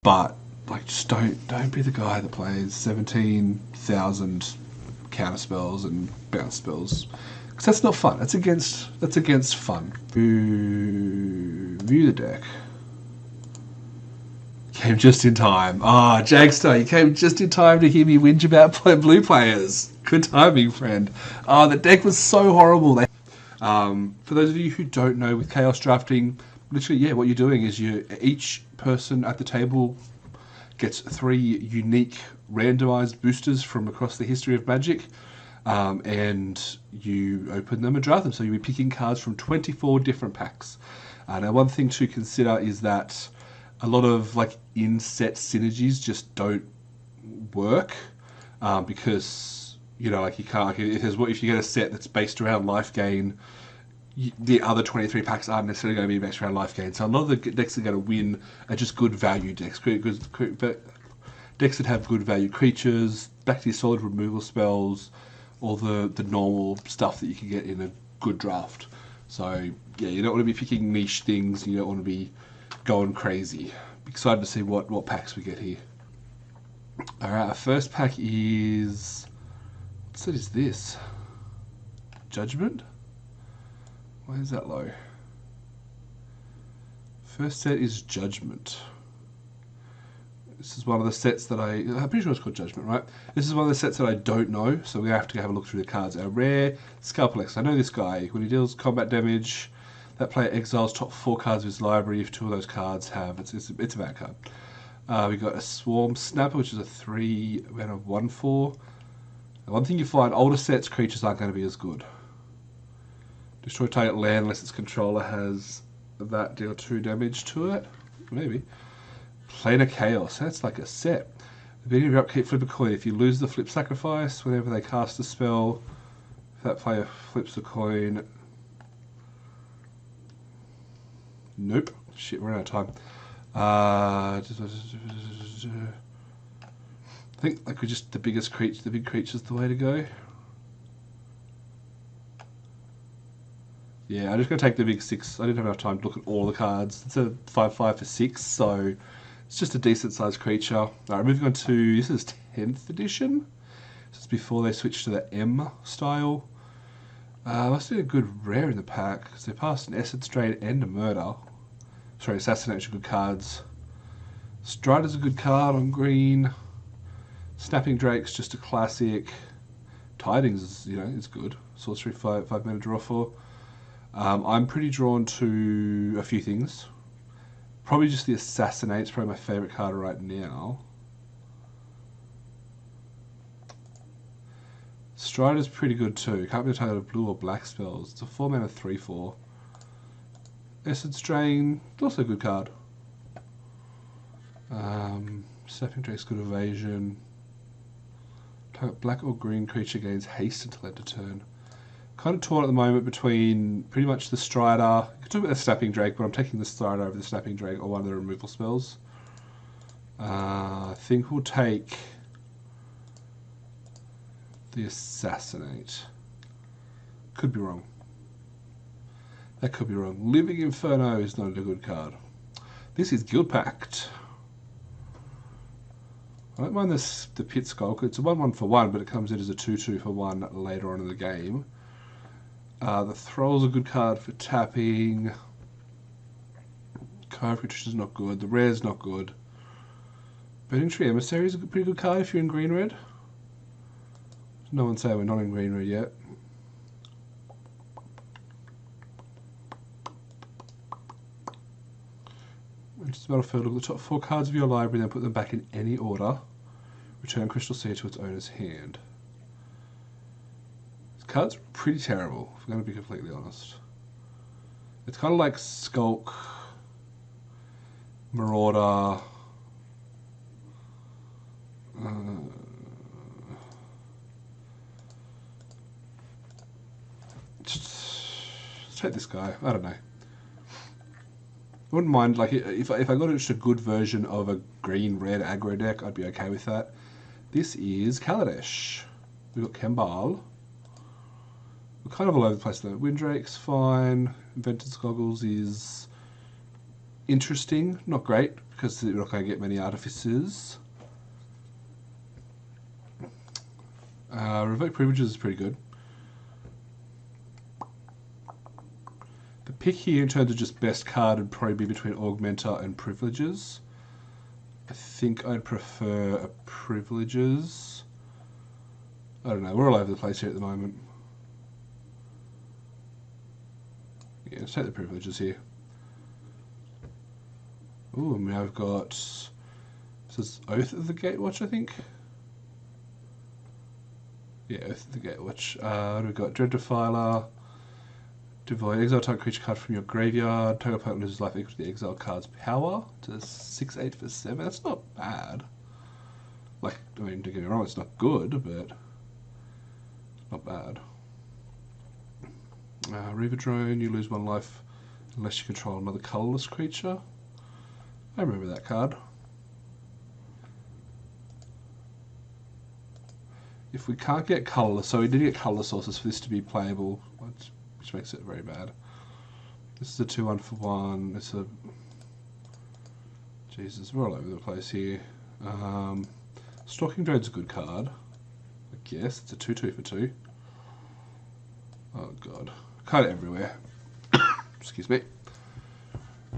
but like just don't be the guy that plays 17,000 counter spells and bounce spells, because that's not fun. That's against fun. View the deck. Came just in time. Ah, Jagstar, you came just in time to hear me whinge about blue players. Good timing, friend. The deck was so horrible. For those of you who don't know, with Chaos drafting, literally, yeah, what you're doing is each person at the table gets 3 unique randomized boosters from across the history of Magic, and you open them and draft them. So you'll be picking cards from 24 different packs. Now, one thing to consider is that a lot of like in-set synergies just don't work, because like you can't. If you get a set that's based around life gain, the other 23 packs aren't necessarily going to be based around life gain. So a lot of the decks that are going to win are just good value decks. Decks that have good value creatures, back to your solid removal spells, all the normal stuff that you can get in a good draft. So yeah, you don't want to be picking niche things. You don't want to be going crazy. Excited to see what packs we get here. Alright, our first pack is... what set is this? Judgment? Why is that low? First set is Judgment. This is one of the sets that I'm pretty sure it's called Judgment, right? This is one of the sets that I don't know, so we have to have a look through the cards. Our rare Scalpelex. I know this guy. When he deals combat damage, that player exiles top 4 cards of his library. If 2 of those cards have, it's a bad card. We got a Swarm Snapper, which is a 3 mana 1/4. Now, one thing you find, older sets creatures aren't going to be as good. Destroy target land unless its controller has that, deal 2 damage to it. Maybe. Planar Chaos. That's like a set. At the beginning of your upkeep, flip a coin. If you lose the flip sacrifice, whenever they cast a spell, if that player flips the coin. Nope. Shit, we're out of time. I think like just the biggest creature, the big creature's the way to go. Yeah, I'm just going to take the big 6. I didn't have enough time to look at all the cards. It's a 5/5 for 6, so it's just a decent sized creature. Alright, moving on to, this is 10th edition. This is before they switched to the M style. Must be a good rare in the pack, because they passed an Essence Drain and a Murder. Sorry, Assassination are good cards. Strider's a good card on green. Snapping Drake's just a classic. Tidings is, it's good. Sorcery 5 mana draw 4. I'm pretty drawn to a few things. Probably just the Assassinate's probably my favourite card right now. Strider's pretty good too. Can't be a target of blue or black spells. It's a 4 mana 3/4. Essence Drain, also a good card. Snapping Drake's good evasion. Target black or green creature gains haste until end of turn. Kind of torn at the moment between pretty much the Strider. You could talk about the Snapping Drake, but I'm taking the Strider over the Snapping Drake or one of the removal spells. I think we'll take the Assassinate. Could be wrong. That could be wrong. Living Inferno is not a good card. This is Guild Pact. I don't mind the Pit Skulk. It's a 1/1 for 1, but it comes in as a 2/2 for 1 later on in the game. The Thrall's a good card for tapping. Card Patricia's not good. The Rare's not good. Burning Tree Emissary is a pretty good card if you're in green-red. No one say we're not in green-red yet. Enters the battlefield, look at the top 4 cards of your library, then put them back in any order. Return Crystal Sea to its owner's hand. This card's pretty terrible, if I'm going to be completely honest. It's kind of like Skulk, Marauder. Let's take this guy. I don't know. I wouldn't mind, like, if I got just a good version of a green-red aggro deck, I'd be okay with that. This is Kaladesh. We've got Kembal. We're kind of all over the place though. Windrake's fine. Inventor's Goggles is interesting, not great, because you're not going to get many artificers. Revoke Privileges is pretty good. The pick here in terms of just best card would probably be between Augmenter and Privileges. I think I'd prefer Privileges. I don't know, we're all over the place here at the moment. Yeah, let's take the Privileges here. Ooh, and now I've got, this is Oath of the Gatewatch, I think. Yeah, Oath of the Gatewatch. What do we got? Dread Defiler. Devoid exile target creature card from your graveyard. Target opponent loses life equal to the exile card's power. To 6/8 for 7. That's not bad. Like, I mean, don't get me wrong, it's not good, but not bad. Reaver Drone, you lose 1 life unless you control another colourless creature. I remember that card. If we can't get colourless, so we did get colour sources for this to be playable, which makes it very bad. This is a 2-1 for 1. It's a... Jesus, we're all over the place here. Stalking Drone's a good card, I guess. It's a 2-2 for 2. Oh god. Card everywhere. Excuse me.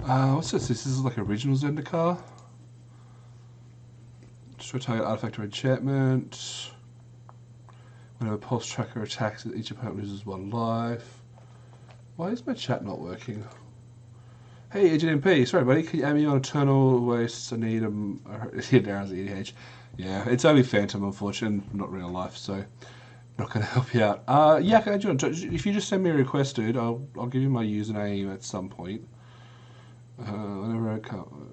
What's this? This is like original Zendikar. Destroy target artifact or enchantment. Whenever Pulse Tracker attacks, each opponent loses 1 life. Why is my chat not working? Hey, Agent MP, sorry buddy, can you add me on Eternal Waste? I need them. Darren's EDH. Yeah, it's only Phantom, unfortunately, not real life, so not going to help you out. Yeah, can I join? If you just send me a request, dude, I'll give you my username at some point. Whenever I come.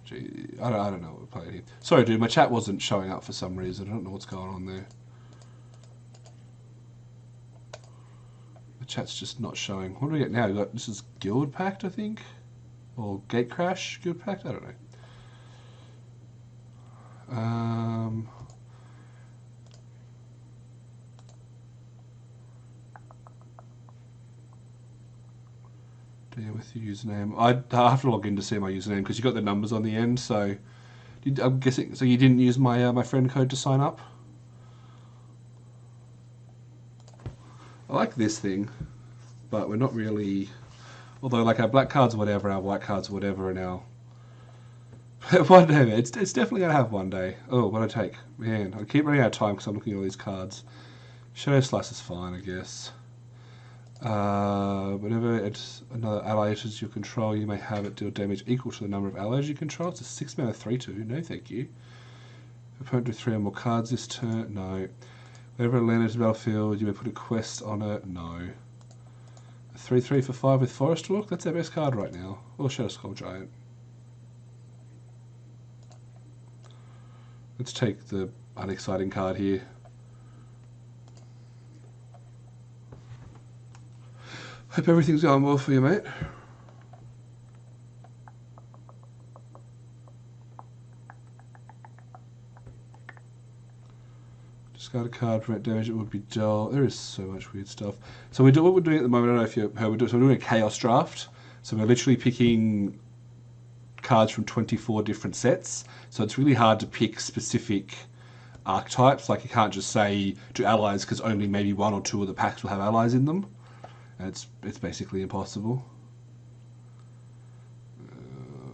Gee, I don't know what we're playing here. Sorry, dude, my chat wasn't showing up for some reason. I don't know what's going on there. The chat's just not showing. What do we get now? We got, this is Guild Pact, I think, or Gate Crash Guild Pact. I don't know. Deal with the username. I have to log in to see my username because you got the numbers on the end. So I'm guessing. So you didn't use my my friend code to sign up. I like this thing, but we're not really. Although like our black cards, whatever, our white cards, whatever, and our one day, it's definitely gonna have one day. Oh, what I take, man! I keep running out of time because I'm looking at all these cards. Shadow Slice is fine, I guess. Whenever another ally enters your control, you may have it deal damage equal to the number of allies you control. It's a 6-mana 3/2. No, thank you. Opponent with 3 or more cards this turn. No. Whenever a land enters the battlefield, you may put a quest on it. No. A 3/3 for 5 with Forest Walk. That's our best card right now. Or Shadow Skull Giant. Let's take the unexciting card here. Hope everything's going well for you, mate. Discard a card, prevent damage, it would be dull. There is so much weird stuff. So what we're doing at the moment, I don't know if you heard, we're doing a chaos draft. So we're literally picking cards from 24 different sets. So it's really hard to pick specific archetypes. Like you can't just say to allies because only maybe 1 or 2 of the packs will have allies in them. It's basically impossible.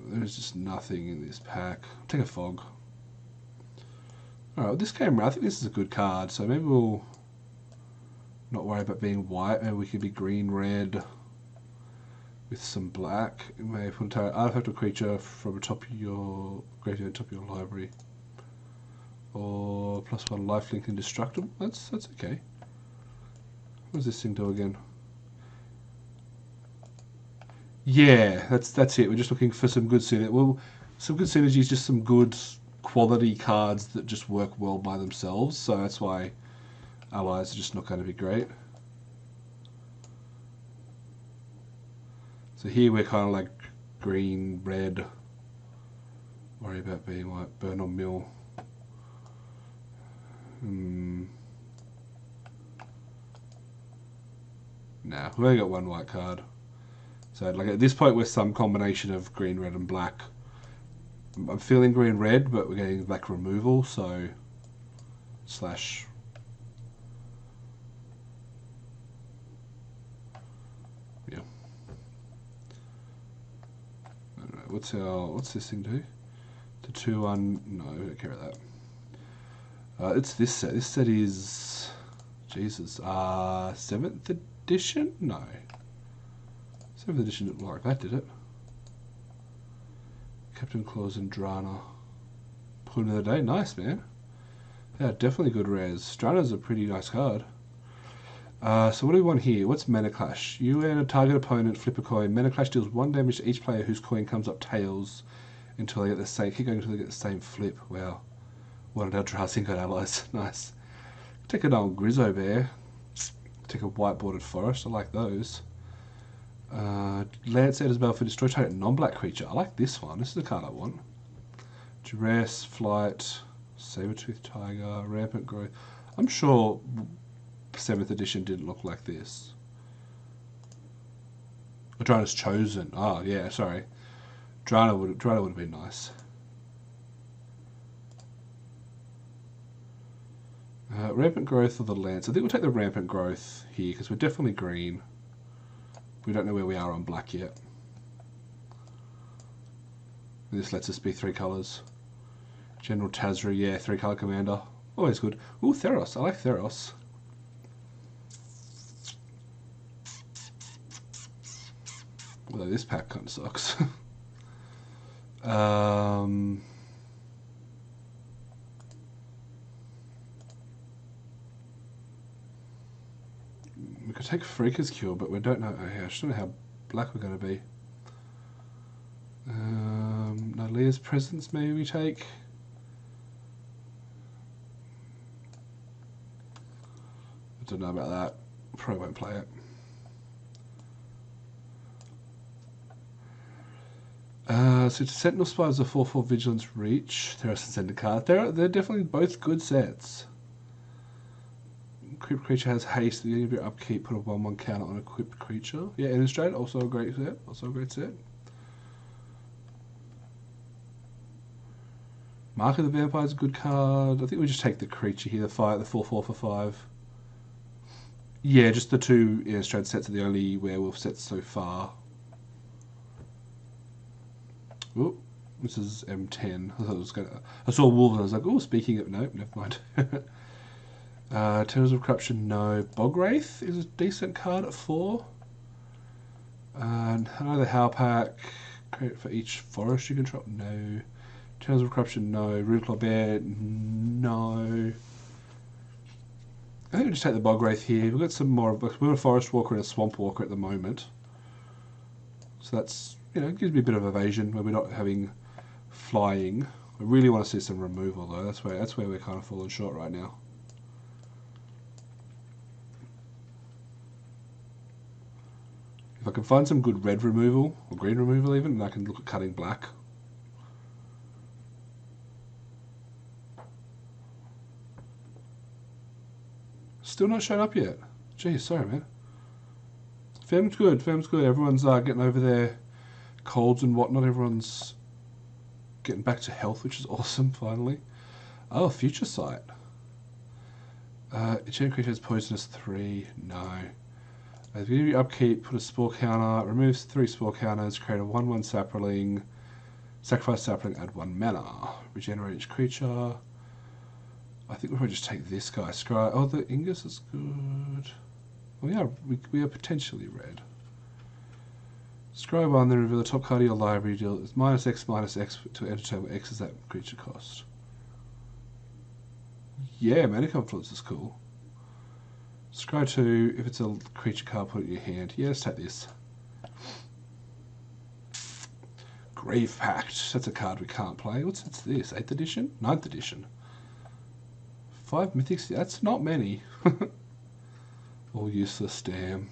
There's just nothing in this pack. I'll take a Fog. Alright, well, this game around, I think this is a good card, so maybe we'll not worry about being white. Maybe we could be green, red, with some black. You may put an artifact or creature from the top of your graveyard, top of your library. Or +1 lifelink indestructible. That's okay. What does this thing do again? Yeah, that's it. We're just looking for some good synergy. Well, some good synergies, just some good quality cards that just work well by themselves. So that's why allies are just not going to be great. So here we're kind of like green, red. Worry about being white. Burn or mill. Nah, we've only got one white card. So like at this point we're some combination of green, red and black. I'm feeling green, red, but we're getting black removal, so slash. Yeah. What's this thing do? The 2-1. No, I don't care about that. It's this set. This set is Jesus. 7th edition? No. 7th edition didn't look like that, did it? Captain Claus and Drana. Point of the day. Nice, man. Yeah, definitely good rares. Drana's a pretty nice card. So what do we want here? What's Mana Clash? You and a target opponent flip a coin. Mana Clash deals 1 damage to each player whose coin comes up tails until they get the same. Keep going until they get the same flip. Wow. One of our Drasing allies. Nice. Take an old Grizzle Bear. Take a white bordered forest. I like those. Lance enters battle for destroy target non-black creature. I like this one. This is the card I want. Duress, Flight, Saber-Tooth Tiger, Rampant Growth. I'm sure 7th edition didn't look like this. Drana's Chosen. Oh, yeah, sorry. Drana would have been nice. Rampant Growth or the Lance. I think we'll take the Rampant Growth here because we're definitely green. We don't know where we are on black yet. This lets us be 3 colours. General Tazra, yeah, 3 colour commander. Always good. Ooh, Theros. I like Theros. Although this pack kind of sucks. We could take Freaker's Cure, but we don't know. Oh, yeah, I just don't know how black we're going to be. Nalia's Presence, maybe we take. I don't know about that. Probably won't play it. So Sentinel Spy is a 4/4 Vigilance Reach. Theros and Zendikar. They're definitely both good sets. Equipped creature has haste. At the end of your upkeep, put a 1/1 counter on equipped creature. Yeah, Innistrad, also a great set. Mark of the Vampire is a good card. I think we just take the creature here, the 4/4 for 5. Yeah, just the 2 Innistrad sets are the only werewolf sets so far. Oh, this is M10. I thought it was gonna. I saw Wolves and I was like, oh, speaking of, nope, never mind. Terrors of Corruption, no. Bogwraith is a decent card at 4. Another Howl Pack. Create for each forest you control, no. Terrors of Corruption, no. Runeclaw Bear, no. I think we'll just take the Bogwraith here. We've got some more. We're a Forest Walker and a Swamp Walker at the moment. So that's, it gives me a bit of evasion when we're not having flying. I really want to see some removal though. That's where we're kind of falling short right now. If I can find some good red removal or green removal even, and I can look at cutting black. Still not shown up yet. Geez, sorry man. Fem's good. Everyone's getting over their colds and whatnot. Everyone's getting back to health, which is awesome, finally. Oh, Future Sight. Enchant creature has poisonous 3. No. At the beginning of your upkeep, put a spore counter, removes 3 spore counters, create a 1/1 sapling, sacrifice sapling, add 1 mana. Regenerate each creature. I think we'll probably just take this guy. Scry. Oh, the Ingus is good. Oh, we are potentially red. Scry 1, then reveal the top card of your library. Deal is -X to enter what X is that creature cost. Yeah, Mana Confluence is cool. Scry 2, if it's a creature card, put it in your hand. Yeah, let's take this. Grave Pact. That's a card we can't play. What's this? 8th edition? 9th edition. 5 mythics. That's not many. All useless, damn.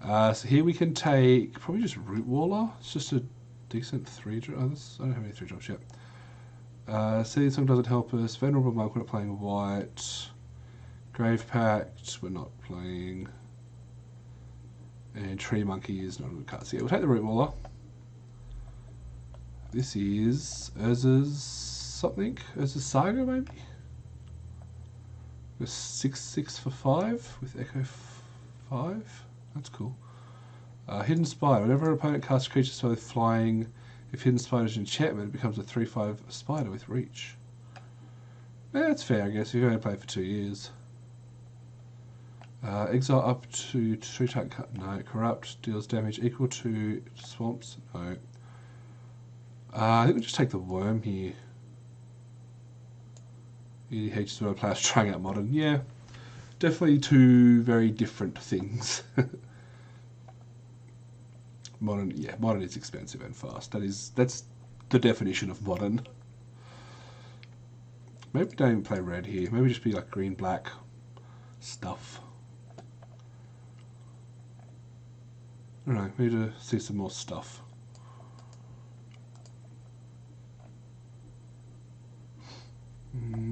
So here we can take probably just Root Waller. It's just a decent 3-drop. I don't have any 3-drops yet. See, this song doesn't help us. Venerable Monk, we're not playing white. Grave Pact, we're not playing. And Tree Monkey is not a good card. So yeah, we'll take the Root Mauler. This is Urza's something. Urza's Saga, maybe? 6/6 for 5 with Echo 5. That's cool. Hidden Spider. Whenever an opponent casts creatures with flying, if Hidden Spider is an enchantment, it becomes a 3/5 spider with reach. Yeah, that's fair, I guess. You're going to play for 2 years. Exile up to 3 type. No. Corrupt deals damage equal to swamps. No. I think we'll just take the worm here. EDH is what I play. Trying out modern. Yeah, definitely two very different things. Modern, yeah, modern is expensive and fast. That's the definition of modern. Maybe we don't even play red here. Maybe just be like green, black stuff. I don't know. We need to see some more stuff.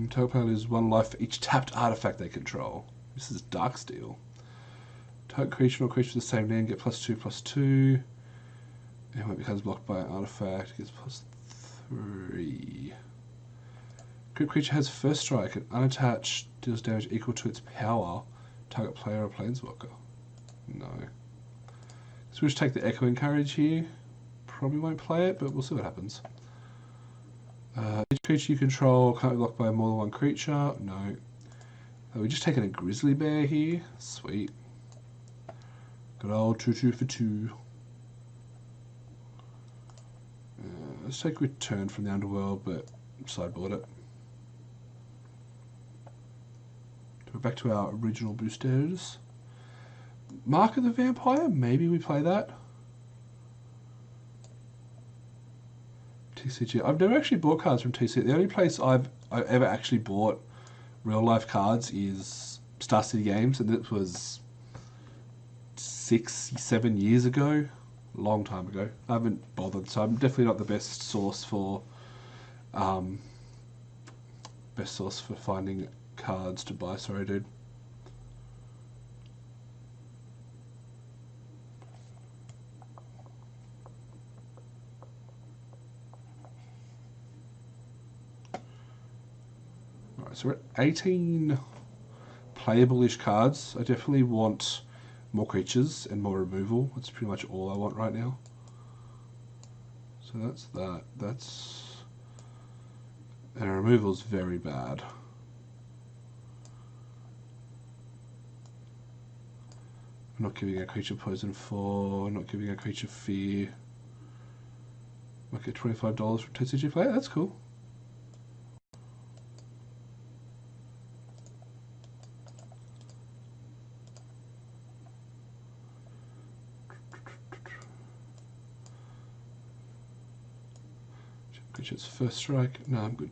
Total is 1 life for each tapped artifact they control. This is Darksteel. Target creature or creature with the same name get +2/+2. And when it becomes blocked by an artifact, it gets +3. Creature has first strike and unattached deals damage equal to its power. Target player or planeswalker. No. So we'll just take the Echoing Courage here. Probably won't play it, but we'll see what happens. Each creature you control can't be blocked by more than one creature. No. We're just taking a Grizzly Bear here. Sweet. Good old 2/2 for 2. Let's take Return from the Underworld, but sideboard it. We're back to our original boosters. Mark of the Vampire? Maybe we play that. TCG. I've never actually bought cards from TCG. The only place I've ever actually bought real life cards is Star City Games, and it was 6-7 years ago. A long time ago. I haven't bothered, so I'm definitely not the best source for finding cards to buy. Sorry, dude. Alright, so we're at 18 playable-ish cards. I definitely want more creatures and more removal. That's pretty much all I want right now. So that's that. And removal's very bad. I'm not giving a creature poison 4, not giving a creature fear. Might get $25 from TCG player, that's cool. Creature's first strike. No, I'm good.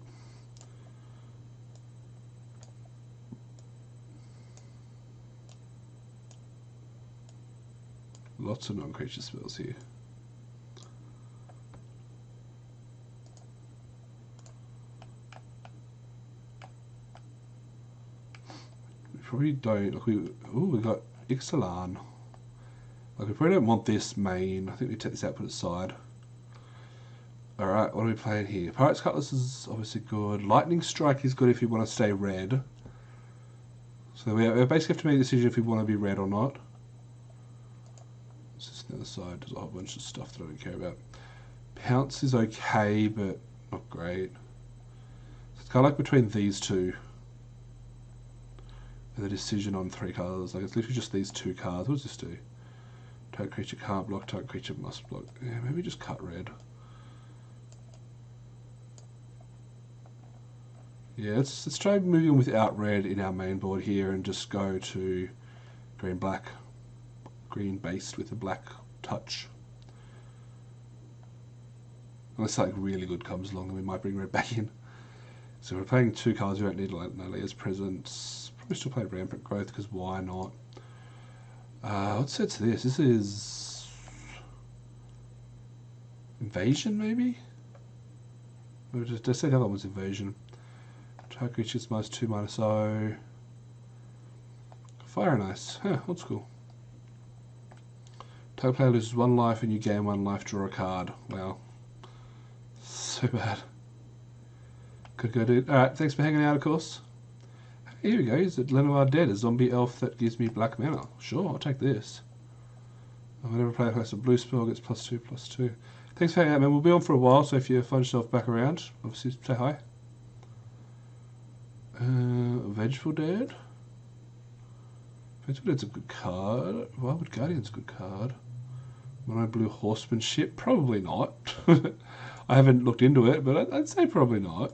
Lots of non-creature spells here. We probably don't. Like we got Ixalan. Like we probably don't want this main. I think we take this out, put it aside. Alright, what are we playing here? Pirate's Cutlass is obviously good. Lightning Strike is good if you want to stay red. So we basically have to make a decision if we want to be red or not. This is the other side. There's a whole bunch of stuff that I don't care about. Pounce is okay, but not great. So it's kind of like between these two. And the decision on 3 cards. Like it's literally just these 2 cards. What does this do? Target creature can't block, target creature must block. Yeah, maybe just cut red. Yeah, let's try moving without red in our main board here and just go to green-black. Green based with a black touch. Unless something really good comes along, then we might bring red back in. So we're playing 2 cards, we don't need Nalia's Presence. Probably still play Rampant Growth, because why not? What set's this? This is Invasion, maybe? Or just say the other one was Invasion. Target creatures -2/-0. Fire and Ice. Huh, old school. Target player loses 1 life and you gain 1 life, draw a card. Wow. So bad. Could go, dude. Alright, thanks for hanging out, of course. Here we go. Is it Lenoir Dead, a zombie elf that gives me black mana? Sure, I'll take this. Whenever a player plays a blue spell, gets +2/+2. Thanks for hanging out, man. We'll be on for a while, so if you find yourself back around, obviously say hi. Vengeful Dead. Vengeful Dead's a good card. Wildwood Guardian's a good card. Mono Blue Horsemanship? Probably not. I haven't looked into it, but I'd say probably not.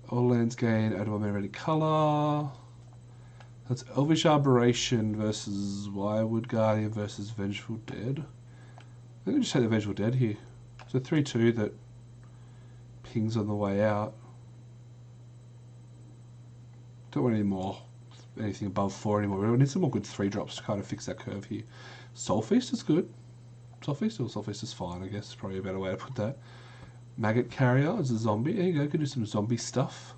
All lands gain out of a ready colour. That's Elvish Arboration versus Wildwood Guardian versus Vengeful Dead. I think we just take the Vengeful Dead here. It's a 3/2 that pings on the way out. Don't want any more, anything above 4 anymore. We need some more good 3-drops to kind of fix that curve here. Soul Feast is good. Soul Feast is fine, I guess. It's probably a better way to put that. Maggot Carrier is a zombie. There you go, could do some zombie stuff.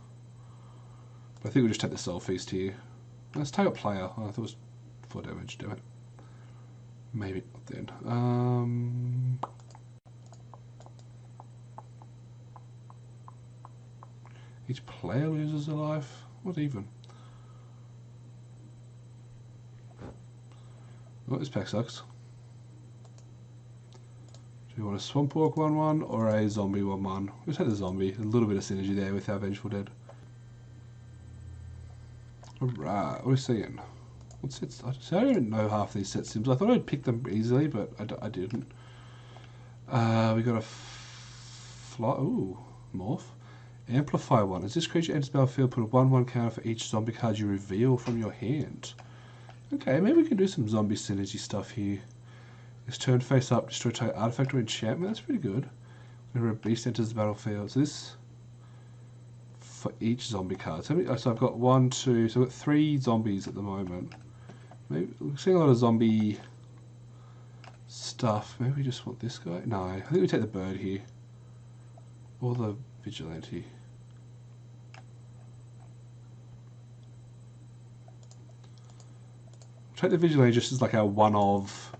But I think we'll just take the Soul Feast here. Let's take a player. Oh, I thought it was 4 damage, damn it. Maybe not then. Each player loses a life. What even? Oh, this pack sucks. Do you want a Swamp Walk 1/1 or a Zombie 1/1? We'll take the Zombie. A little bit of synergy there with our Vengeful Dead. Alright, what are we seeing? What sets? I don't even know half these set sims. I thought I'd pick them easily, but I didn't. We got a Morph. Amplify 1. As this creature enters the battlefield, put a 1/1 counter for each zombie card you reveal from your hand. Okay, maybe we can do some zombie synergy stuff here. This turn face up, destroy target artifact or enchantment. That's pretty good. Whenever a beast enters the battlefield. So this for each zombie card. So I've got 1, 2, so I've got 3 zombies at the moment. Maybe we're seeing a lot of zombie stuff. Maybe we just want this guy? No, I think we take the bird here. Or the vigilante. Take the vigilante just as like our one of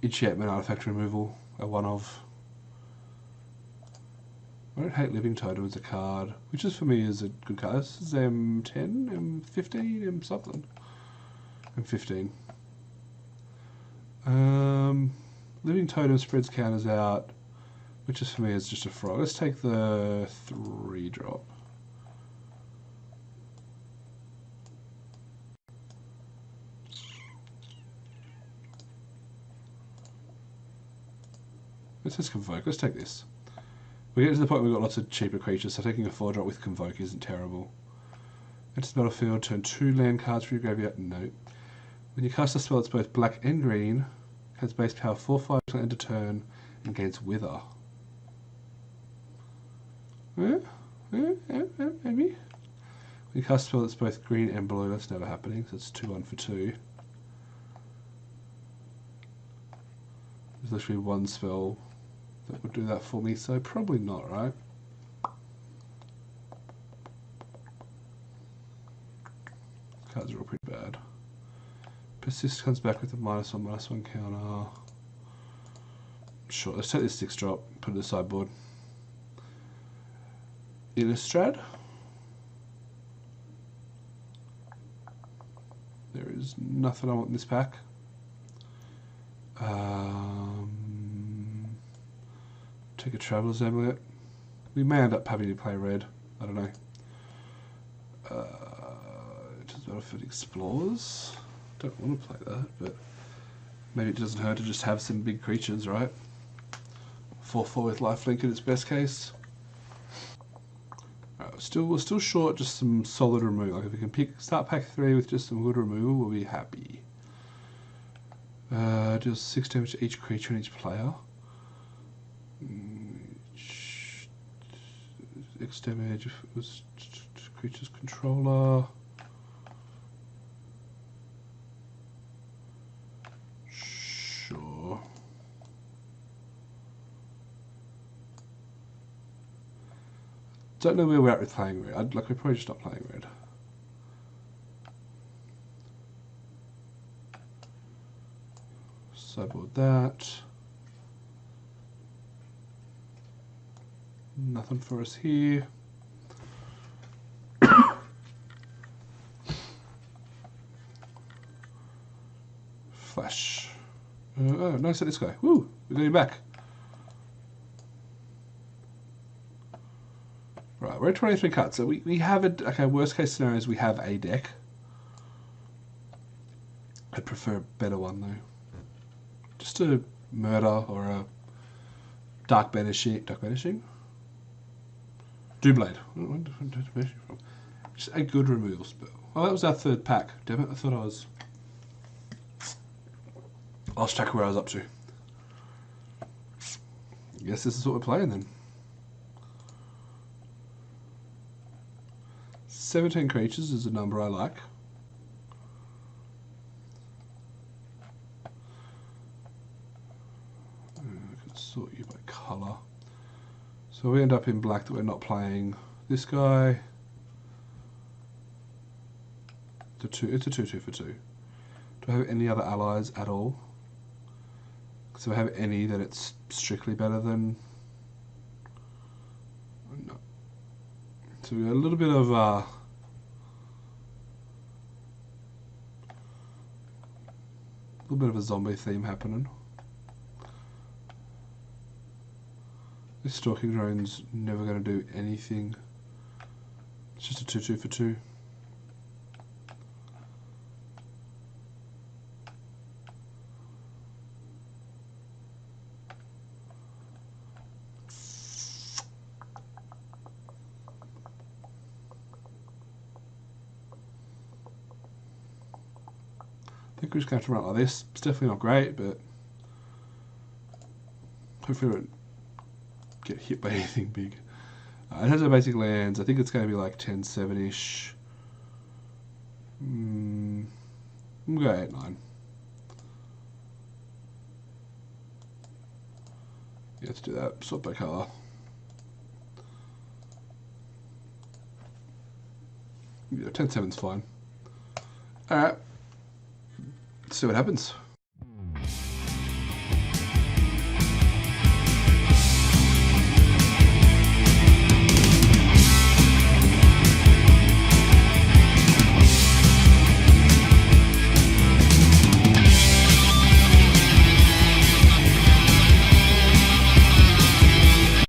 enchantment artifact removal. A one of. I don't hate Living Totem as a card, which is for me is a good card. This is M10, M15, M something. M15. Living Totem spreads counters out, which is for me is just a frog. Let's take the 3-drop. Let's just Convoke. Let's take this. We get to the point where we've got lots of cheaper creatures, so taking a 4-drop with Convoke isn't terrible. Enters the battlefield, turn 2 land cards from your graveyard. No. When you cast a spell that's both black and green, has base power 4/5 until end of turn, and gains Wither. Maybe. When you cast a spell that's both green and blue, that's never happening, so it's 2/1 for 2. There's literally one spell that would do that for me, so probably not, right? Cards are all pretty bad. Persist comes back with a -1/-1 counter. Sure, let's take this 6-drop, put it in the sideboard. Innistrad. There is nothing I want in this pack. Take a Traveler's Amulet. We may end up having to play red. I don't know. Just Battlefield Explorers. Don't want to play that, but maybe it doesn't hurt to just have some big creatures, right? 4/4 with lifelink in its best case. Right, we're still short just some solid removal. Like if we can start pack 3 with just some good removal, we'll be happy. Deals 6 damage to each creature and each player. X damage if it was creature's controller. Sure. Don't know where we're at with playing red. Like we probably just stop playing red. Sideboard that. Nothing for us here. Flash. Oh, nice at this guy. Woo! We got him back. Right, we're at 23 cuts. So we have a... Okay, worst case scenario is we have a deck. I'd prefer a better one, though. Just a murder or a dark banishing. Dark banishing? Doomblade. Just a good removal spell. Oh, that was our third pack. Damn it, I thought I was... Lost track of where I was up to. I guess this is what we're playing then. 17 creatures is a number I like. I could sort you by colour. So we end up in black that we're not playing this guy. It's a 2/2 for 2. Do I have any other allies at all? So I have any that it's strictly better than... No. So we got a little bit of a zombie theme happening. This Stalking Drone's never going to do anything. It's just a 2/2 for 2. I think we're just going to have to run it like this. It's definitely not great, but hopefully we won't get hit by anything big. It has our basic lands. I think it's going to be like 10-7-ish. We'll go 8-9. Yeah, let's do that. Sort by colour. Yeah, 10-7's fine. Alright. See what happens.